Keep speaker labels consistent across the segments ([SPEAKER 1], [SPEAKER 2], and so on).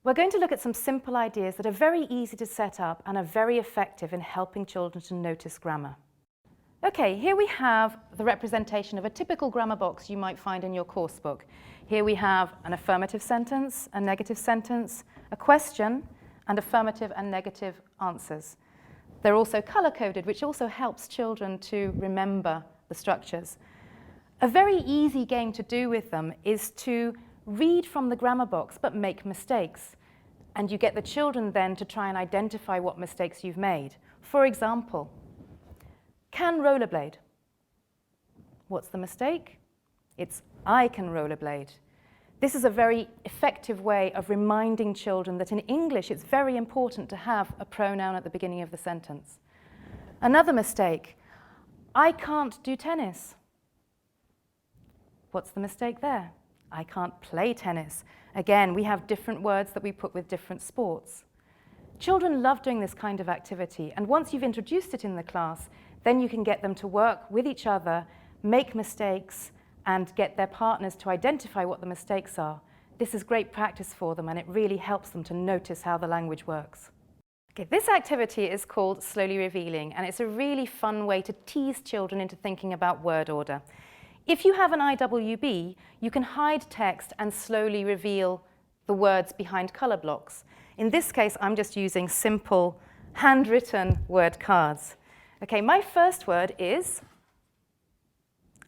[SPEAKER 1] We're going to look at some simple ideas that are very easy to set up and are very effective in helping children to notice grammar. Okay, here we have the representation of a typical grammar box you might find in your course book. Here we have an affirmative sentence, a negative sentence, a question, and affirmative and negative answers. They're also color-coded, which also helps children to remember the structures. A very easy game to do with them is to read from the grammar box but make mistakes. And you get the children then to try and identify what mistakes you've made. For example, can rollerblade. What's the mistake? It's I can rollerblade. This is a very effective way of reminding children that in English it's very important to have a pronoun at the beginning of the sentence. Another mistake, I can't do tennis. What's the mistake there? I can't play tennis. Again, we have different words that we put with different sports. Children love doing this kind of activity, and once you've introduced it in the class, then you can get them to work with each other, make mistakes, and get their partners to identify what the mistakes are. This is great practice for them, and it really helps them to notice how the language works. Okay, this activity is called slowly revealing, and it's a really fun way to tease children into thinking about word order. If you have an IWB, you can hide text and slowly reveal the words behind color blocks. In this case, I'm just using simple handwritten word cards. Okay, my first word is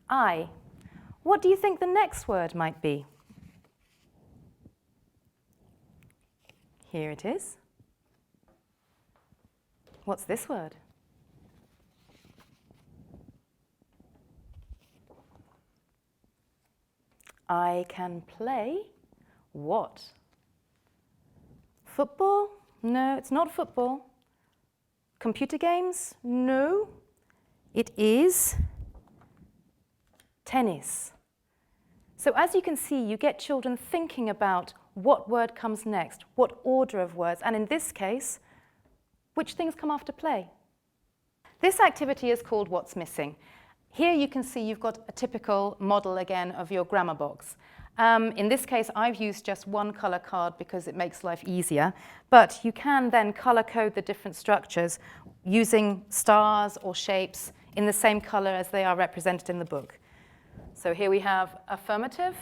[SPEAKER 1] I. What do you think the next word might be? Here it is. What's this word? I can play what? Football? No, it's not football. Computer games? No. It is tennis. So as you can see, you get children thinking about what word comes next, what order of words, and in this case, which things come after play. This activity is called What's Missing. Here you can see you've got a typical model again of your grammar box. In this case, I've used just one color card because it makes life easier, but you can then color code the different structures using stars or shapes in the same color as they are represented in the book. So here we have affirmative,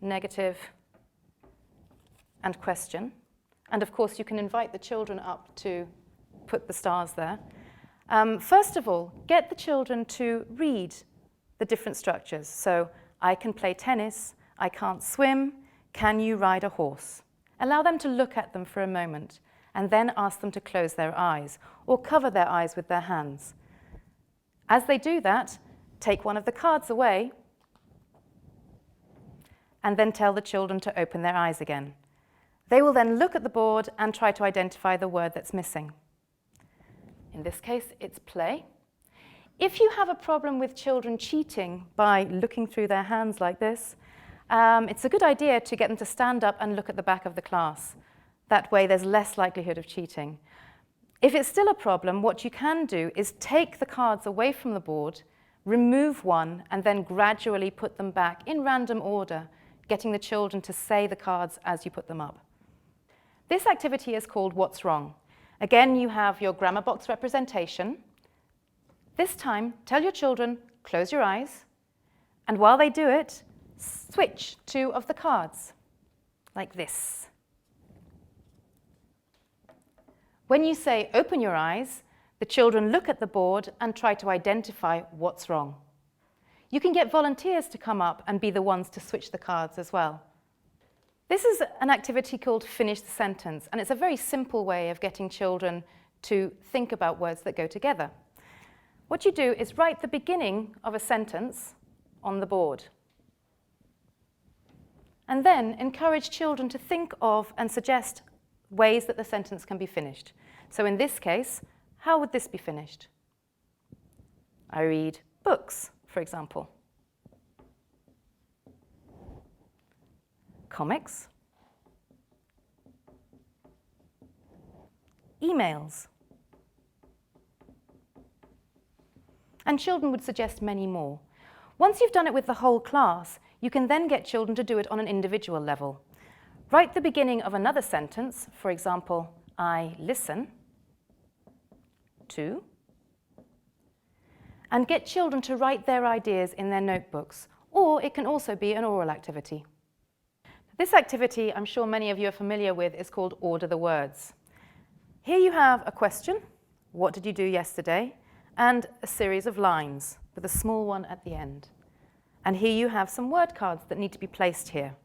[SPEAKER 1] negative, and question. And of course, you can invite the children up to put the stars there. First of all, get the children to read the different structures. So, I can play tennis, I can't swim, can you ride a horse? Allow them to look at them for a moment, and then ask them to close their eyes, or cover their eyes with their hands. As they do that, take one of the cards away, and then tell the children to open their eyes again. They will then look at the board and try to identify the word that's missing. In this case, it's play. If you have a problem with children cheating by looking through their hands like this, it's a good idea to get them to stand up and look at the back of the class. That way, there's less likelihood of cheating. If it's still a problem, what you can do is take the cards away from the board, remove one, and then gradually put them back in random order, getting the children to say the cards as you put them up. This activity is called What's Wrong? Again, you have your grammar box representation. This time, tell your children, close your eyes, and while they do it, switch two of the cards, like this. When you say open your eyes, the children look at the board and try to identify what's wrong. You can get volunteers to come up and be the ones to switch the cards as well. This is an activity called Finish the Sentence, and it's a very simple way of getting children to think about words that go together. What you do is write the beginning of a sentence on the board, and then encourage children to think of and suggest ways that the sentence can be finished. So in this case, how would this be finished? I read books, for example. Comics. Emails. And children would suggest many more. Once you've done it with the whole class, you can then get children to do it on an individual level. Write the beginning of another sentence, for example, I listen to, and get children to write their ideas in their notebooks, or it can also be an oral activity. This activity, I'm sure many of you are familiar with, is called Order the Words. Here you have a question, what did you do yesterday? And a series of lines with a small one at the end. And here you have some word cards that need to be placed here.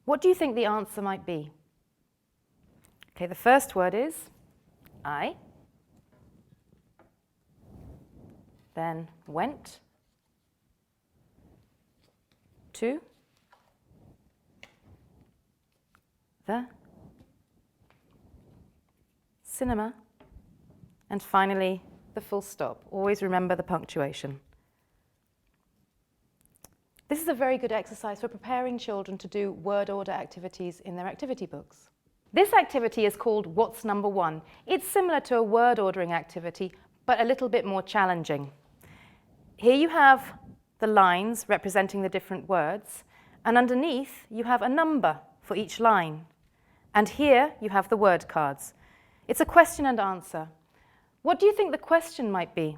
[SPEAKER 1] What do you think the answer might be? Okay, the first word is I, then went to the cinema, and finally the full stop. Always remember the punctuation. This is a very good exercise for preparing children to do word order activities in their activity books. This activity is called What's Number One? It's similar to a word ordering activity, but a little bit more challenging. Here you have the lines representing the different words, and underneath you have a number for each line. And here you have the word cards. It's a question and answer. What do you think the question might be?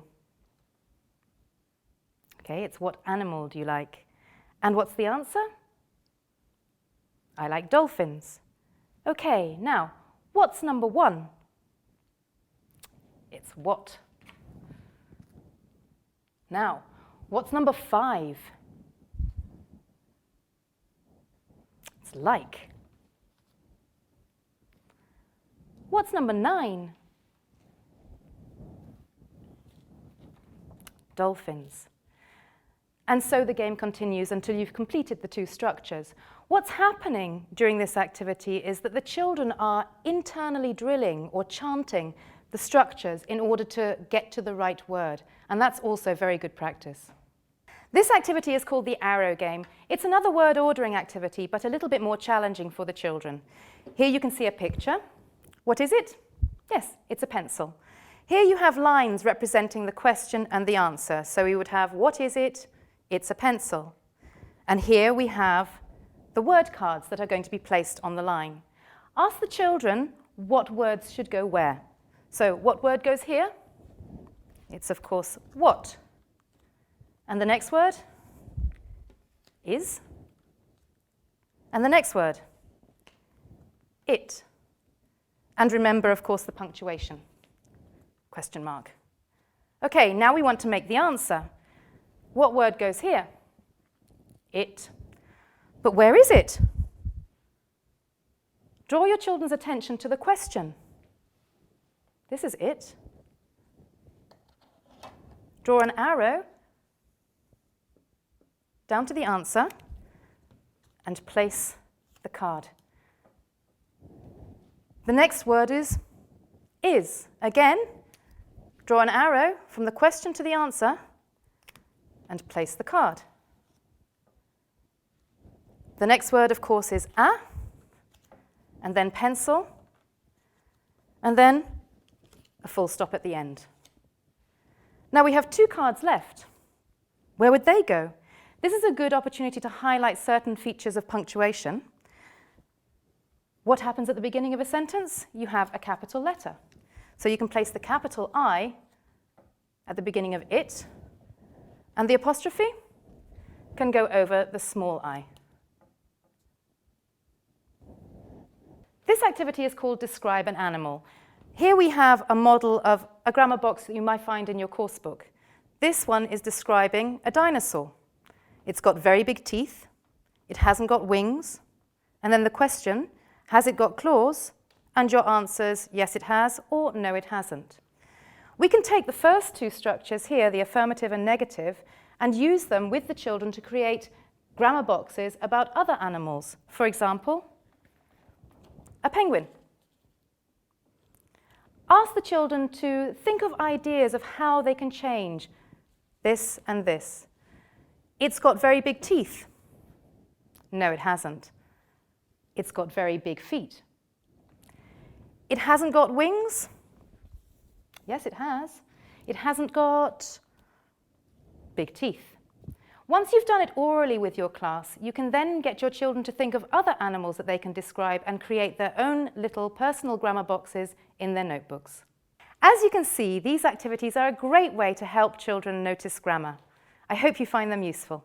[SPEAKER 1] Okay, it's what animal do you like? And what's the answer? I like dolphins. Okay, now, what's number one? It's what. Now, what's number 5? It's like. What's number 9? Dolphins. And so the game continues until you've completed the 2 structures. What's happening during this activity is that the children are internally drilling or chanting the structures in order to get to the right word. And that's also very good practice. This activity is called the arrow game. It's another word ordering activity, but a little bit more challenging for the children. Here you can see a picture. What is it? Yes, it's a pencil. Here you have lines representing the question and the answer. So we would have, what is it? It's a pencil. And here we have the word cards that are going to be placed on the line. Ask the children what words should go where. So what word goes here? It's, of course, what. And the next word is. And the next word, it. And remember, of course, the punctuation. Question mark. Okay, now we want to make the answer. What word goes here? It. But where is it? Draw your children's attention to the question. This is it. Draw an arrow down to the answer and place the card. The next word is. Again, draw an arrow from the question to the answer and place the card. The next word, of course, is a, and then pencil, and then a full stop at the end. Now we have 2 cards left. Where would they go? This is a good opportunity to highlight certain features of punctuation. What happens at the beginning of a sentence? You have a capital letter. So you can place the capital I at the beginning of it, and the apostrophe can go over the small I. This activity is called Describe an Animal. Here we have a model of a grammar box that you might find in your course book. This one is describing a dinosaur. It's got very big teeth, it hasn't got wings, and then the question, has it got claws? And your answers, yes it has, or no it hasn't. We can take the first 2 structures here, the affirmative and negative, and use them with the children to create grammar boxes about other animals. For example, a penguin. Ask the children to think of ideas of how they can change this and this. It's got very big teeth. No, it hasn't. It's got very big feet. It hasn't got wings. Yes, it has. It hasn't got big teeth. Once you've done it orally with your class, you can then get your children to think of other animals that they can describe and create their own little personal grammar boxes in their notebooks. As you can see, these activities are a great way to help children notice grammar. I hope you find them useful.